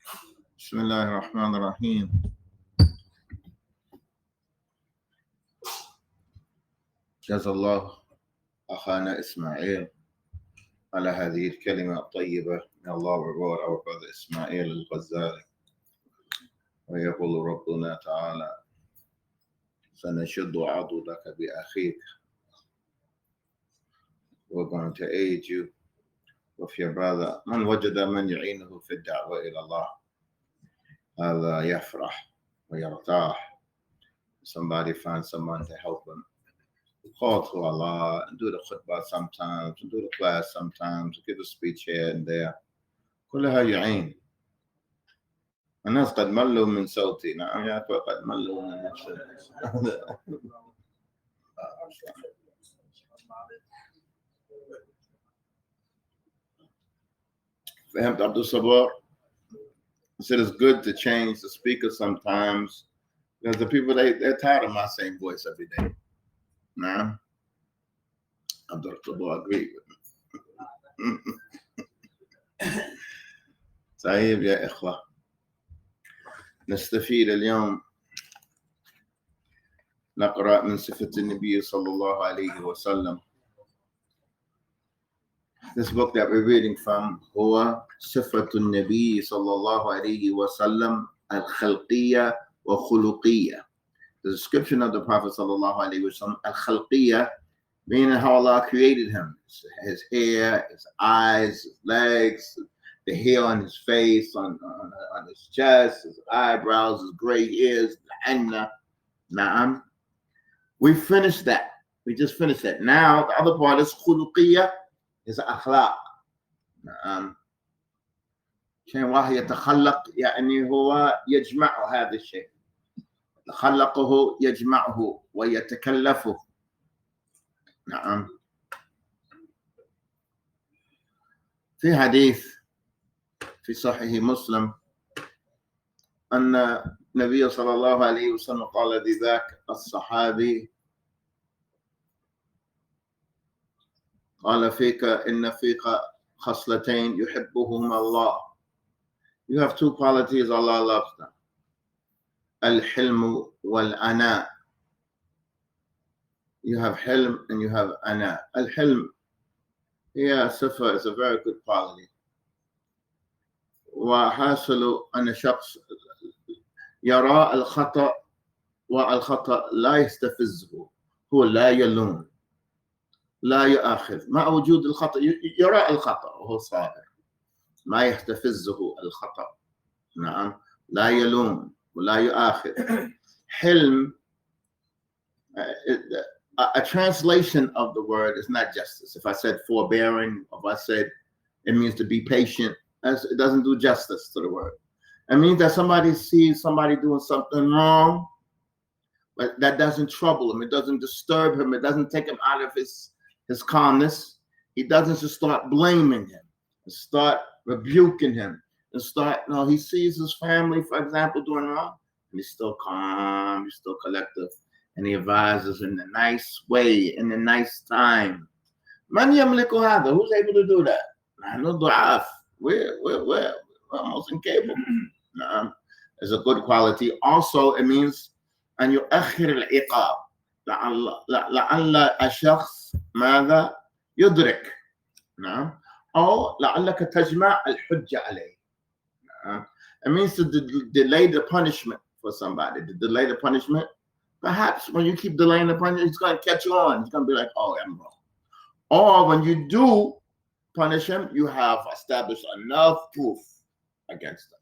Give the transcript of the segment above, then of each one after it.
بسم الله الرحمن الرحيم. جزا الله أخانا إسماعيل على هذه الكلمة الطيبة. May Allah reward our brother Ismail Al-Ghazzali. ويقول ربنا تعالى سنشد عضدك بأخيك. We're going to aid you with your brother. من وجد من يعينه في الدعوة إلى الله هذا يفرح ويرتاح. Somebody finds someone to help him. Call to Allah and do the khutbah sometimes, and do the class sometimes, give a speech here and there. كلها يعين. الناس قد ملوا من صوتي. نعم يا أخوة قد ملوا من نفسي. فهمت عبد الصبور? He said it's good to change the speaker sometimes because the people they're tired of my same voice every day. Nah, Abdul Sabur agreed with me. طيب يا إخوة نستفيد اليوم نقرأ من صفة النبي صلى الله عليه وسلم. This book that we're reading from هو صفة النبي صلى الله عليه وسلم الخلقية وخلقية. The description of the Prophet sallallahu alaihi wasallam, al-khalqiyya, meaning how Allah created him. His hair, his eyes, his legs, the hair on his face, on his chest, his eyebrows, his gray hairs, the henna. Na'am. We finished that. We just finished that. Now, the other part is khuluqiyya, is أخلاق. نعم. شيء واحد يتخلق يعني هو يجمع هذا الشيء. خلقه يجمعه ويتكلفه. نعم. في حديث في صحيح مسلم أن النبي صلى الله عليه وسلم قال لذاك الصحابي قال فيك إن فيك خصلتين يحبهما الله. You have two qualities Allah loves them. الحلم والأناء. You have حلم and you have أناء. الحلم هي صفة, is a very good quality. وحاصل أن شخص يرى الخطأ والخطأ لا يستفزه. هو لا يلوم لا يؤاخذ مع وجود الخطأ. يرى الخطأ وهو صابر ما يستفزه الخطأ. نعم. لا يلوم ولا يؤاخذ. حلم, a translation of the word is not justice. If I said forbearing, if I said it means to be patient, it doesn't do justice to the word. It means that somebody sees somebody doing something wrong, but that doesn't trouble him. It doesn't disturb him. It doesn't take him out of his calmness. He doesn't just start blaming him and start rebuking him and start, no, he sees his family, for example, doing wrong, and he's still calm, he's still collective, and he advises in a nice way, in a nice time. Man yamliku hada, who's able to do that? No du'af. We're almost incapable. It's a good quality. Also, it means أن يؤخر العقاب. لعل الشخص ماذا يدرك. نعم. أو لعلك تجمع الحجة عليه. It means to delay the punishment for somebody. To delay the punishment. Perhaps when you keep delaying the punishment, it's going to catch on. It's going to be like, oh, I'm wrong. Or when you do punish him, you have established enough proof against him.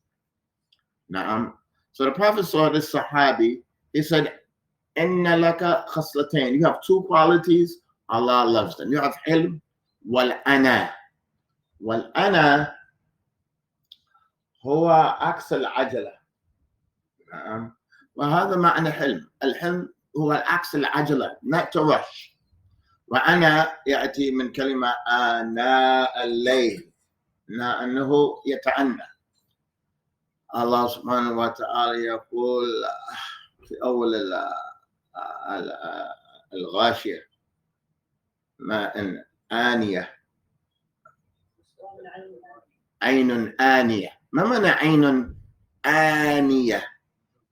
Now, so the Prophet saw this Sahabi. He said, "Inna laka khaslatain." You have two qualities. Allah loves them. You have ilm wal ana. Wal ana هو عكس العجلة. وهذا معنى حلم. الحلم هو عكس العجلة, not to rush. وأنا يأتي من كلمة آناء الليل, أنه يتعنى. الله سبحانه وتعالى يقول في أول الغاشية ماء آنية عين آنية ما معنى عين آنية؟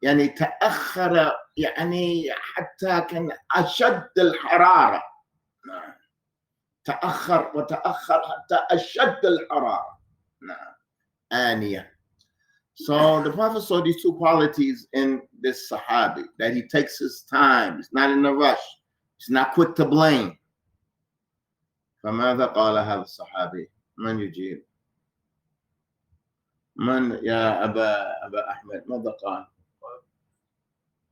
يعني تأخر، يعني حتى كان أشد الحرارة. نعم. تأخر وتأخر حتى أشد الحرارة. نعم. آنية. So the Prophet saw these two qualities in this Sahabi, that he takes his time, he's not in a rush, he's not quick to blame. فماذا قال هذا الصحابي؟ من يجيب؟ من يا أبا أحمد ماذا قال؟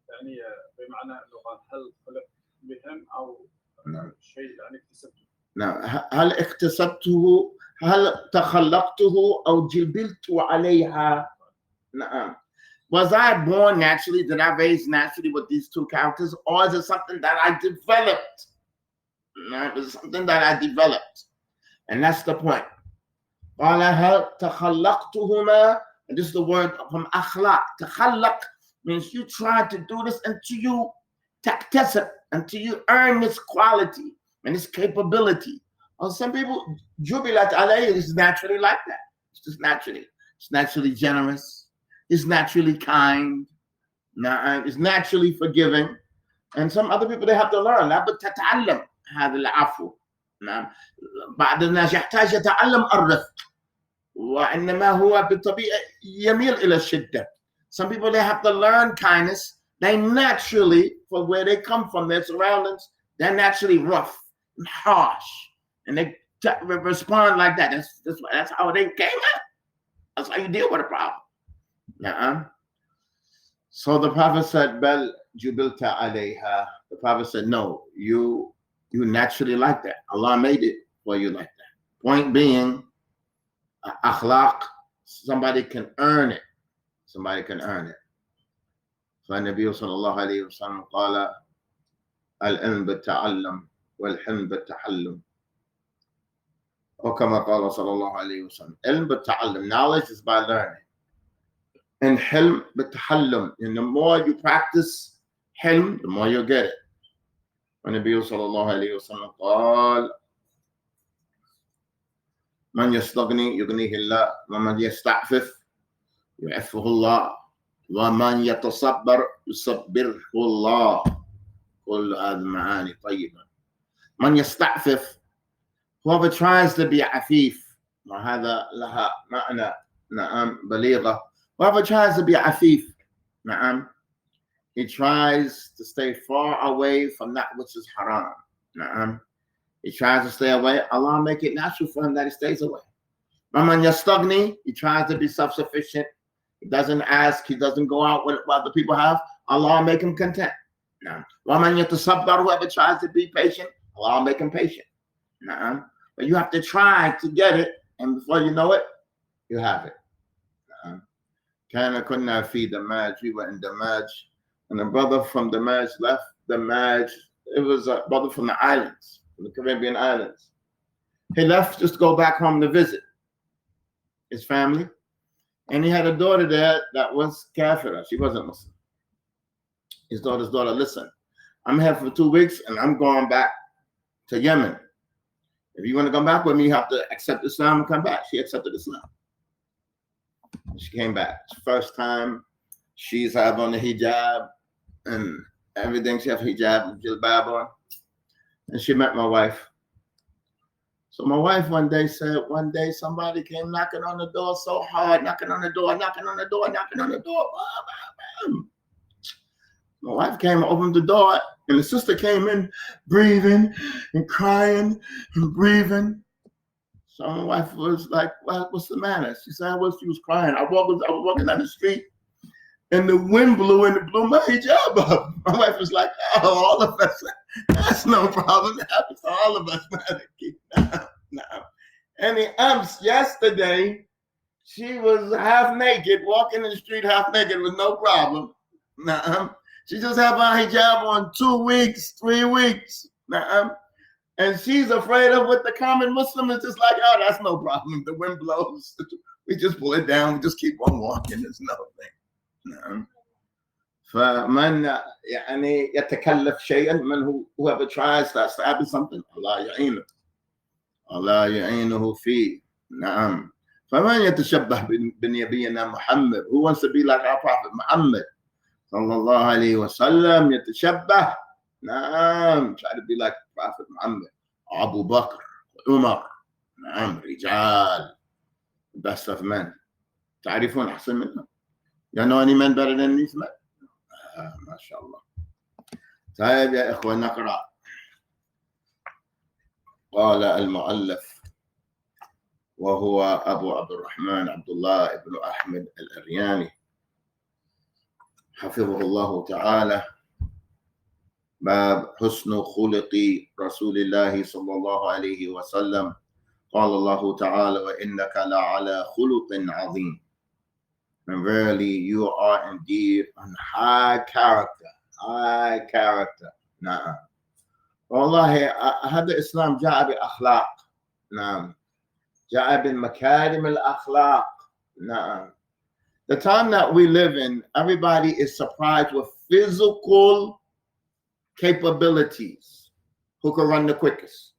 يعني بمعنى أنه قال هل خلق بهم أو نعم. شيء يعني اكتسبته؟ نعم. هل اكتسبته؟ هل تخلقته أو جبلت عليها؟ نعم. Was I born naturally? Did I raise naturally with these two characters? Or is it something that I developed? No, it's something that I developed. And that's the point. قال هل تخلقتهما? And this is the word from أخلاق. تخلق means you try to do this until you تكتسب, until you earn this quality and this capability. Or some people, jubilat alayhi is naturally like that. It's just naturally. It's naturally generous. It's naturally kind. It's naturally forgiving. And some other people, they have to learn. لابد تتعلم هذا العفو. بعض الناس يحتاج يتعلم الرفق. وإنما هو بالطبيعة يميل إلى الشدة. Some people, they have to learn kindness. They naturally, for where they come from, their surroundings, they're naturally rough and harsh. And they respond like that. That's how they came out. That's how you deal with a problem. So the Prophet said, Bel jubilta alayha. The Prophet said, no, you naturally like that. Allah made it for you like that. Point being, akhlaq, somebody can earn it. Somebody can earn it. فالنبي صلى الله عليه وسلم قال العلم بالتعلم والحلم بالتحلم. وكما قال صلى الله عليه وسلم علم بالتعلم, knowledge is by learning. And حلم بالتحلم, and the more you practice حلم, the more you'll get it. والنبي صلى الله عليه وسلم قال من يستغني يغنيه الله ومن يستعفف يعفه الله ومن يتصبر يصبره الله. كل هذه المعاني طيبة. من يستعفف, whoever tries to be عفيف, وهذا لها معنى نعم بليغة. Whoever tries to be عفيف, نعم, he tries to stay far away from that which is haram. نعم. He tries to stay away. Allah make it natural for him that he stays away. ومن يستغني, he tries to be self-sufficient. He doesn't ask, he doesn't go out with what the people have. Allah make him content. وَمَنْ يَتَصَبَّرُ, whoever tries to be patient, Allah make him patient. But you have to try to get it, and before you know it, you have it. كَانَ كُنَّا فِي دَمَاج, we were in Damaj, and a brother from Damaj left Damaj. It was a brother from the islands, from the Caribbean islands. He left just to go back home to visit his family. And he had a daughter there that was kafira. She wasn't Muslim. His daughter's daughter, listen, I'm here for 2 weeks and I'm going back to Yemen. If you want to come back with me, you have to accept Islam and come back. She accepted Islam. She came back. First time she's had on the hijab and everything. She has hijab and jilbab on. And she met my wife. So my wife one day said, one day somebody came knocking on the door so hard, knocking on the door. My wife came and opened the door, and the sister came in breathing and crying and breathing. So my wife was like, well, what's the matter? She said, she was crying. I was walking down the street, and the wind blew and it blew my hijab up. My wife was like, oh, all of us, that's no problem. It happens to all of us. No. And yesterday, she was half naked, walking in the street half naked with no problem. She just had my hijab on 2 weeks, 3 weeks. And she's afraid of what the common Muslim is just like, oh, that's no problem. The wind blows. We just pull it down. We just keep on walking. There's no thing. فمن يعني يتكلف شيئا, من whoever tries to establish something, Allah يعينه. Allah يعينه فيه. فمن يتشبه بنبينا محمد. Who wants to be like our Prophet Muhammad صلى الله عليه وسلم؟ يتشبه. نعم. Try to be like Prophet Muhammad. Abu Bakr, Umar. نعم. رجال. Best of men. تعرفون أحسن منهم. You know any men better than these men? ما شاء الله. طيب يا إخوة نقرأ. قال المؤلف وهو أبو عبد الرحمن عبد الله بن أحمد الأرياني حفظه الله تعالى، باب حسن خلق رسول الله صلى الله عليه وسلم. قال الله تعالى وإنك لعلى خلق عظيم. And verily you are indeed on high character. High character. نعم. والله هذا الإسلام جاء بأخلاق. نعم. جاء بمكارم الأخلاق. نعم. The time that we live in, everybody is surprised with physical capabilities. Who can run the quickest?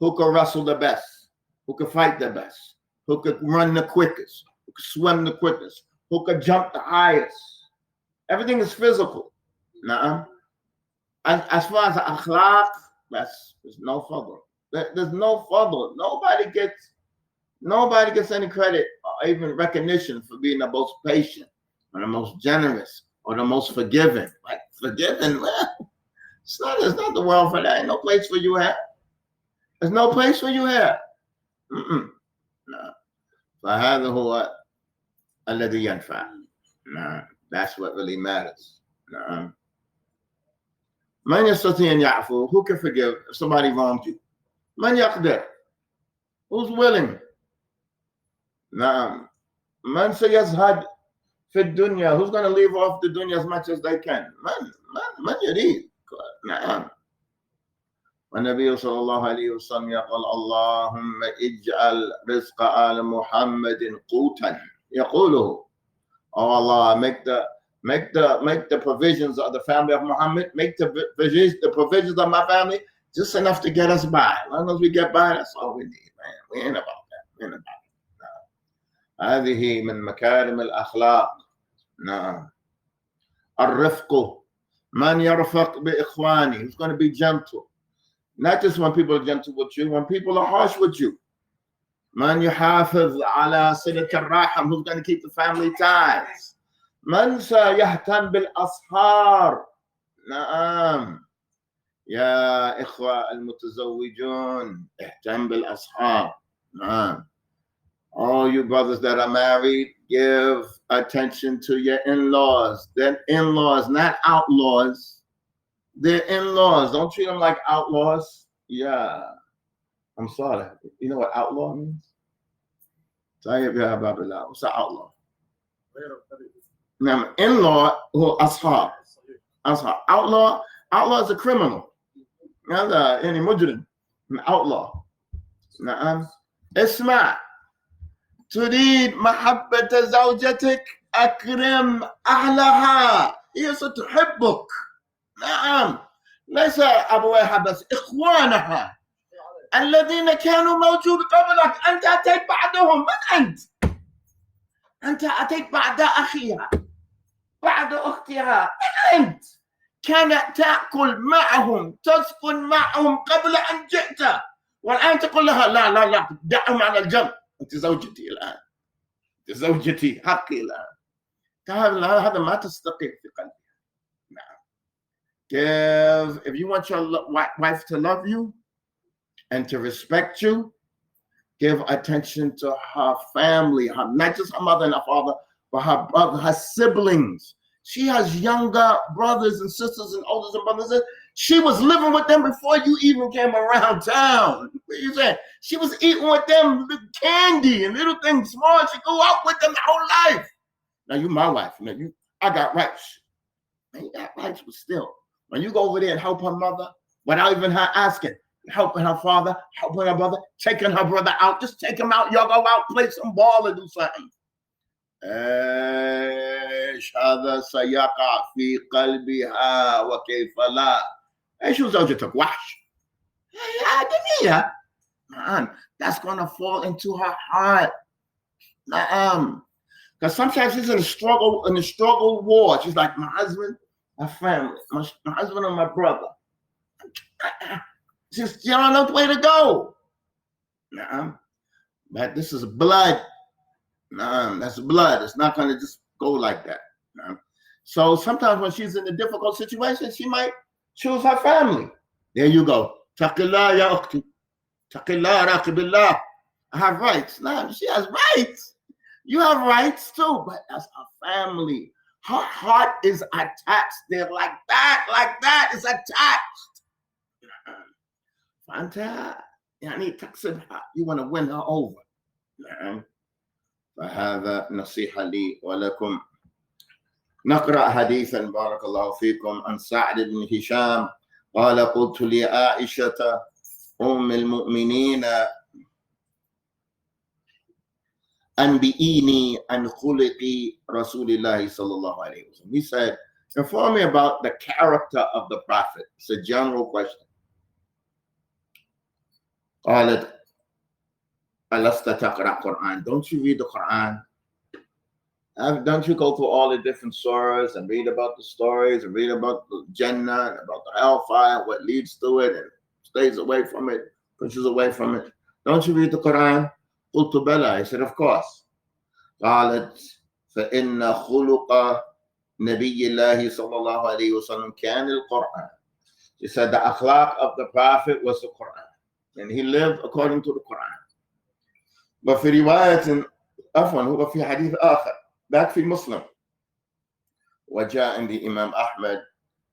Who can wrestle the best? Who can fight the best? Who could run the quickest? Who could swim the quickest? Who could jump the highest? Everything is physical. Nah. As far as akhlaq, there's no further. There's no further. Nobody gets any credit or even recognition for being the most patient or the most generous or the most forgiving. Like forgiving, well, it's not the world for that. Ain't no place for you here. There's no place for you here. No. فهذا هو الذي ينفع. No. That's what really matters. No. من يستطيع أن يعفو? Who can forgive if somebody wronged you? من يقدر? Who's willing? نعم. من سيزهد في الدنيا? Who's going to leave off the dunya as much as they can? من يريد? نعم. والنبي صلى الله عليه وسلم يقول اللهم اجعل رزق آل محمد قوتا يقوله. Oh Allah, make the provisions of the family of Muhammad, make the provisions of my family just enough to get us by. As long as we get by, that's all we need, man. We ain't about that. We ain't about that. No. هذه من مكارم الأخلاق. نعم. الرفق. من يرفق بإخواني. Who's going to be gentle? Not just when people are gentle with you, when people are harsh with you. من يحافظ على صلة الرحم. Who's going to keep the family ties? من سيهتم بالأصهار. نعم. يا إخوة المتزوجون اهتم بالأصهار. نعم. All you brothers that are married, give attention to your in-laws. They're in-laws, not outlaws. They're in-laws. Don't treat them like outlaws. Yeah. I'm sorry. You know what outlaw means? What's an outlaw? Now, in-law who ashab. Outlaw is a criminal. هذا يعني مجرم. Outlaw. نعم. اسمع. تريد محبة زوجتك أكرم أهلها. هي ستحبك. نعم. ليس أبويها بس إخوانها الذين كانوا موجود قبلك. أنت أتيت بعدهم. من أنت؟ أنت أتيت بعد أخيها بعد أختها. من أنت؟ كانت تأكل معهم تسكن معهم قبل أن جئت، والآن تقول لها لا لا لا دعهم على الجنب. أنت زوجتي الآن. أنت زوجتي حقي الآن. هذا ما تستقيم في قلبي. If you want your wife to love you and to respect you, give attention to her family, not just her mother and her father, but her brother, her siblings. She has younger brothers and sisters and older brothers. She was living with them before you even came around town. What are you saying? She was eating with them candy and little things small. She go out with them the whole life. Now you my wife. Now I got rights. Man, you got rights, but still. When you go over there and help her mother without even her asking, helping her father, helping her brother, taking her brother out, just take him out, y'all go out, play some ball and do something. ايش هذا سيقع في قلبها وكيف لا. ايش زوجتك وحش. يا جميلة. Man, that's going to fall into her heart. Because sometimes she's in a struggle war. She's like, my husband, my family, my husband and my brother. Just, you don't know the way to go. But this is blood. That's blood. It's not going to just go like that. So sometimes when she's in a difficult situation, she might choose her family. There you go. Taqillah ya ukhti. Taqillah raqibillah. I have rights. No, she has rights. You have rights too, but that's her family. Her heart is attached there like that. It's attached. You want to win her over. فهذا نصيحة لي ولكم. نقرأ حديثا بارك الله فيكم عن سعد بن هشام قال قلت لعائشة أم المؤمنين أنبئيني عن خلق رسول الله صلى الله عليه وسلم. He said, inform me about the character of the Prophet. It's a general question. قالت ألست تقرأ Quran? Don't you read the Quran? Don't you go through all the different surahs and read about the stories and read about the Jannah and about the hellfire, what leads to it and stays away from it, pushes away from it? Don't you read the Quran? قلت بلى. I said, of course. قالت فإن خلق نبي الله صلى الله عليه وسلم كان القرآن. She said the akhlaq of the Prophet was the Quran, and he lived according to the Quran. وفي رواية عفوا هو في حديث آخر ذاك في مسلم وجاء عند الإمام أحمد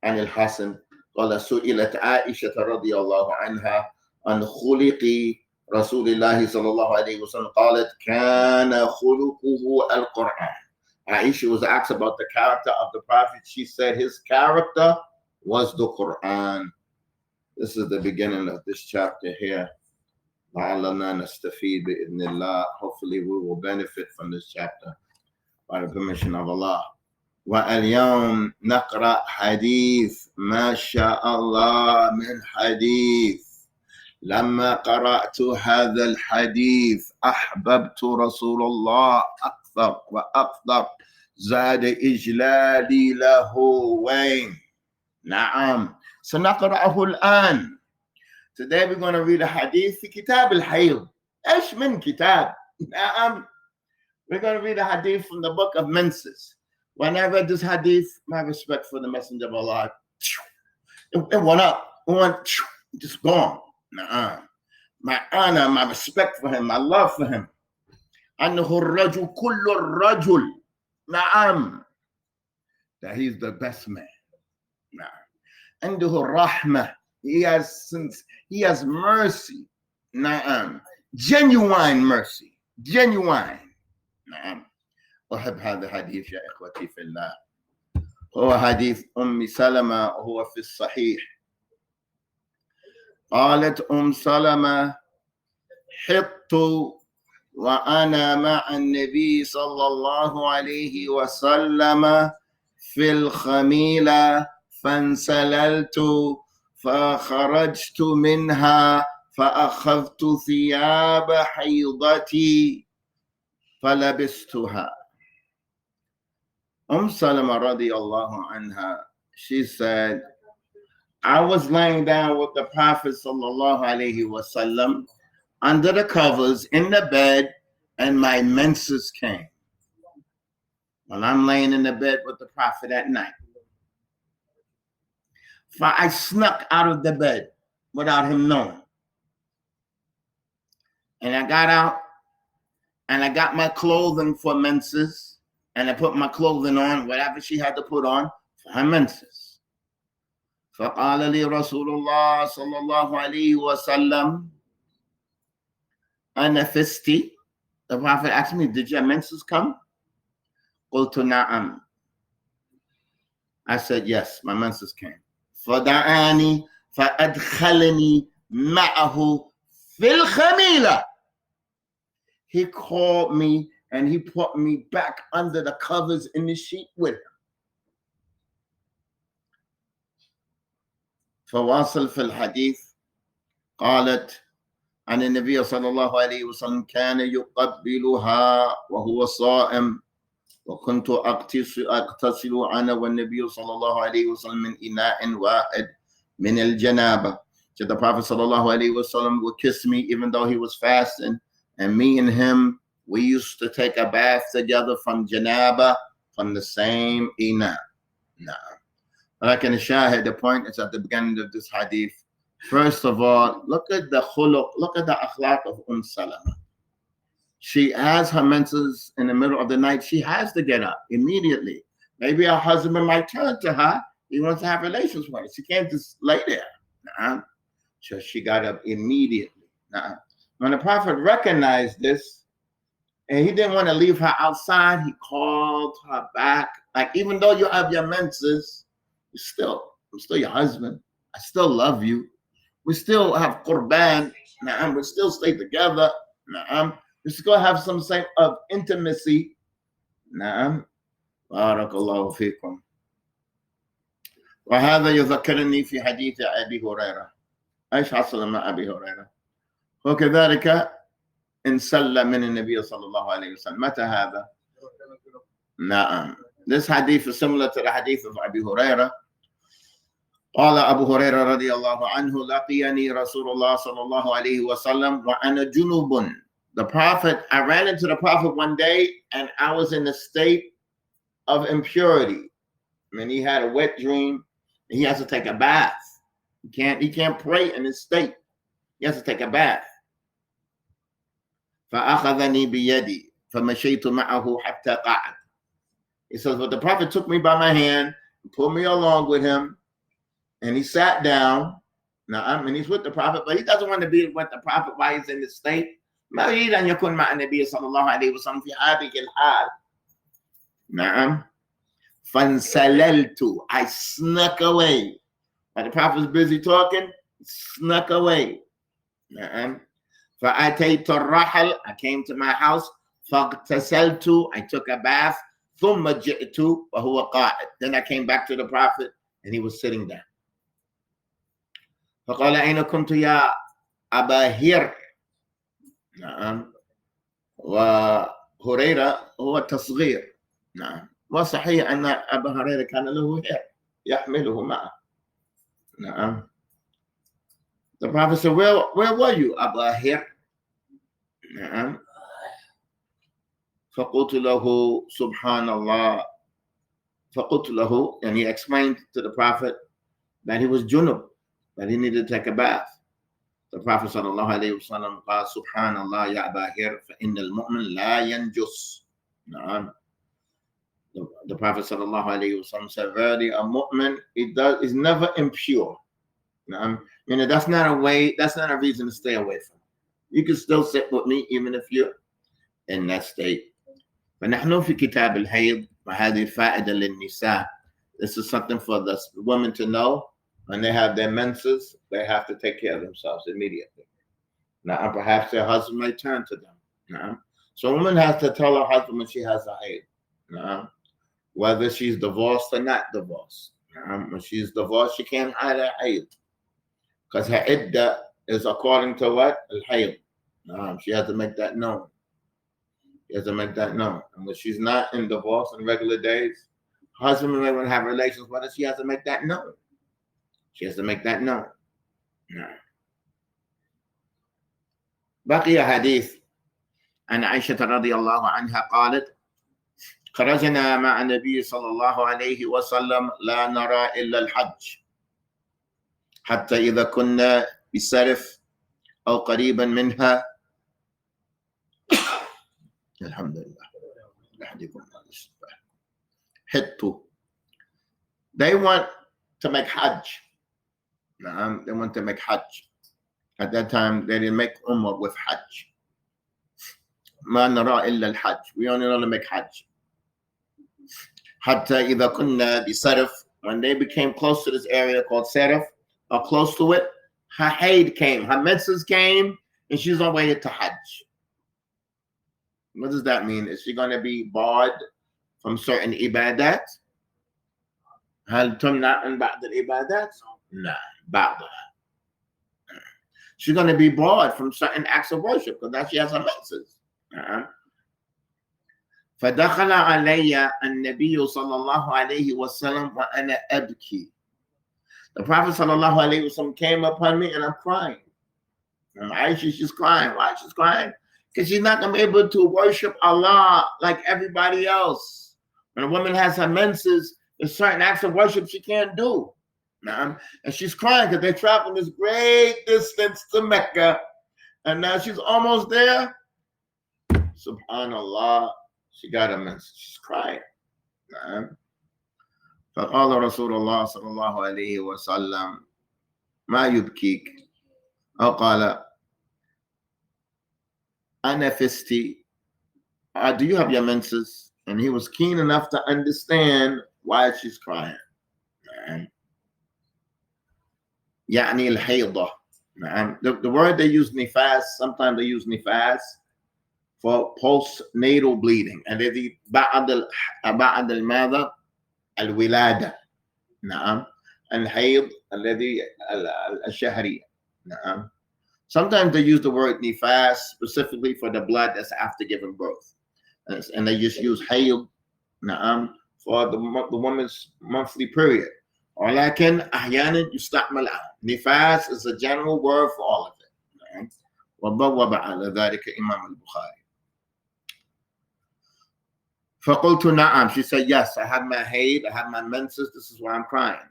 عن الحسن قال سئلت عائشة رضي الله عنها عن خلق رسول الله صلى الله عليه وسلم قالت كان خلقه القرآن. Aisha was asked about the character of the Prophet. She said his character was the Quran. This is the beginning of this chapter here. لعلنا نستفيد بإذن الله. Hopefully we will benefit from this chapter by the permission of Allah. واليوم نقرأ حديث ما شاء الله من حديث. لما قرأت هذا الحديث أحببت رسول الله أكثر وأكثر زاد إجلالي له وين. نعم سنقرأه الآن. Today we're going to read a hadith في كتاب الحيض. إيش من كتاب؟ نعم. We're going to read a hadith from the book of Menses. When I read this hadith, my respect for the Messenger of Allah, it went up. It went just gone. My honor, my respect for him, my love for him. أنه الرجل كل الرجل. نعم. That he's the best man. نعم. عنده الرحمة. He has mercy. نعم. Genuine mercy. Genuine. نعم. أحب هذا الحديث يا إخوتي في الله. هو حديث أم سلمة وهو في الصحيح. قالت أم سلمة حطت وأنا مع النبي صلى الله عليه وسلم في الخميلة فانسللت فخرجت منها فأخذت ثياب حيضتي فلبستها. Salama radiallahu anha, she said, I was laying down with the Prophet sallallahu alaihi wasallam under the covers in the bed, and my menses came. Well, I'm laying in the bed with the Prophet at night. I snuck out of the bed without him knowing. And I got out and I got my clothing for menses. And I put my clothing on, whatever she had to put on for her menses. فقال لي رسول الله صلى الله عليه وسلم أنفستي. The Prophet asked me, did your menses come? قلت نعم. I said, yes, my menses came. فدعاني فأدخلني معه في الخميلة. He called me and he put me back under the covers in the sheet with him. فواصل في الحديث قالت أن النبي صلى الله عليه وسلم كان يقبلها وهو صائم وكنت أغتسل أنا والنبي صلى الله عليه وسلم من إناء واحد من الجنابة. So the Prophet صلى الله عليه وسلم would kiss me even though he was fasting, and me and him, we used to take a bath together from janaba, from the same ina. Lakin shahid, the point is at the beginning of this hadith. First of all, look at the khuluq, look at the akhlaq of Salama. She has her menses in the middle of the night. She has to get up immediately. Maybe her husband might turn to her. He wants to have relations with her. She can't just lay there. So she got up immediately. When the Prophet recognized this, and he didn't want to leave her outside, he called her back. Like, even though you have your menses, I'm still your husband. I still love you. We still have qurban. We still stay together. We're still have some type of intimacy. Barakallahu fikum. وهذا يذكرني في حديث أبي هريرة. ايش حصل مع أبي هريرة؟ وكذلك انسل من النبي صلى الله عليه وسلم. متى هذا؟ نعم. This hadith is similar to the hadith of Abu Huraira. قال أبو هريرة رضي الله عنه لقيني رسول الله صلى الله عليه وسلم وأنا جنوب. The Prophet, I ran into the Prophet one day and I was in a state of impurity. I mean, he had a wet dream. He has to take a bath. He can't pray in his state. He has to take a bath. فأخذني بيدي فمشيت معه حتى قعد. He says, but the Prophet took me by my hand, pulled me along with him, and he sat down. Now, he's with the Prophet, but he doesn't want to be with the Prophet while he's in the state. ما يريد أن يكون مع النبي صلى الله عليه وسلم في هذه الحال. نعم. فانسللت. I snuck away. While the Prophet was busy talking, he snuck away. نعم. فأتيت الرحل. I came to my house. فاغتسلت. I took a bath. ثم جئت وهو قاعد. Then I came back to the Prophet and he was sitting down. فقال أين كنت يا أبا هر. نعم. وهريرة هو تصغير. نعم. وصحيح أن أبا هريرة كان له هر يحمله معه. نعم. The Prophet said, where were you, Abu Hir? نعم. فقلت له سبحان الله. فقلت له, and he explained to the Prophet that he was junub, that he needed to take a bath. The Prophet sallallahu alayhi wa sallam قال سبحان الله يا أبا هر فإن المؤمن لا ينجس. نعم. The Prophet sallallahu alayhi wa sallam said, verily a mu'min is never impure. That's not a reason to stay away from. You can still sit with me even if you're in that state. فنحن في كتاب الحيض وهذه الفائدة للنساء. This is something for the women to know. When they have their menses, they have to take care of themselves immediately. Now, perhaps their husband may turn to them. So a woman has to tell her husband when she has a haid. Whether she's divorced or not divorced. When she's divorced, she can't hide her haid. Because her idda is according to what? Al-Hayd. She has to make that known. And when she's not in divorce in regular days, husband may want to have relations with her, she has to make that known. بقي حديث عن عائشة رضي الله عنها قالت خرجنا مع النبي صلى الله عليه وسلم لا نرى إلا الحج حتى إذا كنا بسرف أو قريبا منها. الحمد لله. They want to make Hajj. They want to make Hajj. At that time, they didn't make Umrah with Hajj. ما نرى إلا الحج. We only know to make Hajj. حتى إذا كنا بسرف. When they became close to this area called Sarif, or close to it, her haid came, her menses came, and she's on her way to Hajj. What does that mean? Is she going to be barred from certain ibadat? هل تمنع من بعض الإبادات؟ لا، بعضها. she's going to be barred from certain acts of worship because now she has her menses. فدخل علي النبي صلى الله عليه وسلم وأنا أبكي. The Prophet صلى الله عليه وسلم came upon me and I'm crying. And Aisha, she's crying. Why she's crying? Because she's not going to be able to worship Allah like everybody else. When a woman has her menses, there's certain acts of worship she can't do. And she's crying because they traveled this great distance to Mecca. And now she's almost there. Subhanallah. She got a menses. She's crying. فقال رسول الله صلى الله عليه وسلم ما يبكيك أو قال أنا فستي, do you have your menses? And he was keen enough to understand why she's crying. يعني الحيضة. The word they use nifas, sometimes they use nifas for postnatal bleeding. الذي بعد الماذا؟ الولادة. نعم. الحيض الذي الشهري. نعم. Sometimes they use the word nifas specifically for the blood that's after giving birth. And they just use hayd for the woman's monthly period. ولكن أحيانا يستعمل نفاس is a general word for all of it. وضوب على ذلك إمام البخاري. فقلت نعم. She said, yes, I have my hayd, I have my menses, this is why I'm crying.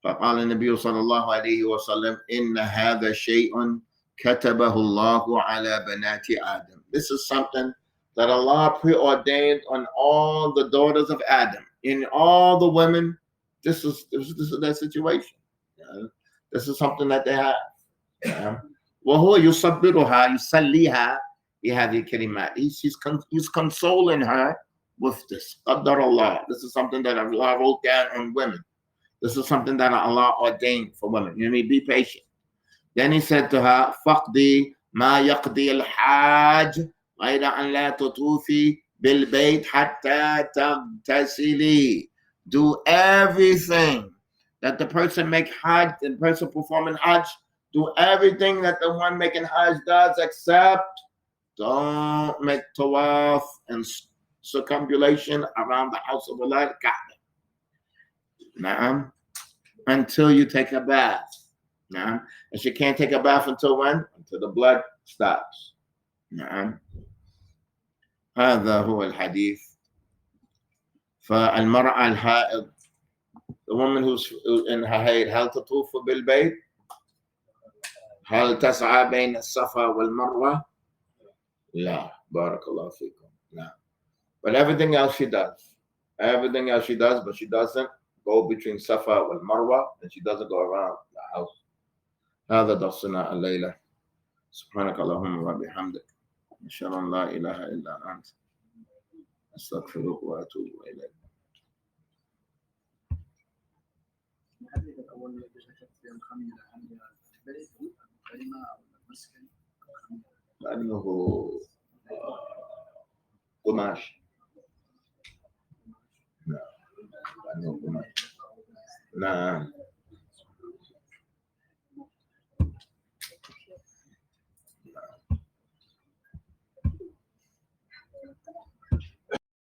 فقال النبي صلى الله عليه وسلم إن هذا شيء كتبه الله على بنات آدم. This is something that Allah preordained on all the daughters of Adam. In all the women, this is their situation. This is something that they have. وهو يصبرها يسليها بهذه الكلمات. He's consoling her with this. قدر Allah. This is something that Allah wrote down on women. This is something that Allah ordained for women. You need to be patient. Then he said to her, فَقْدِي مَا يَقْدِي الْحَاجِ غَيْرَ أَنْ لَا تُطُوفِي بِالْبَيْتِ حَتَّى تَغْتَسِلِي. Do everything that the person make Hajj, the person performing Hajj, do everything that the one making Hajj does, except don't make tawaf and circumambulation around the house of Allah, Kaaba. Until you take a bath. And she can't take a bath until when? Until the blood stops. هذا هو الحديث. فالمرأة الحائض, the woman who's in her haid, هل تطوف بالبيت؟ هل تسعى بين الصفا والمروة؟ لا. بارك الله فيكم. لا. But everything else she does. Everything else she does, but she doesn't go between Safa and Marwa, and she doesn't go around the house. هذا درسنا الليلة. سبحانك اللهم وبحمدك. أشهد أن لا إله إلا أنت. أستغفرك وأتوب إليك. الحديث الأول الذي ذكرت فيه الخميلة عن البيت الكلمة أو المسكن. لأنه قماش. نعم. لأنه قماش. نعم.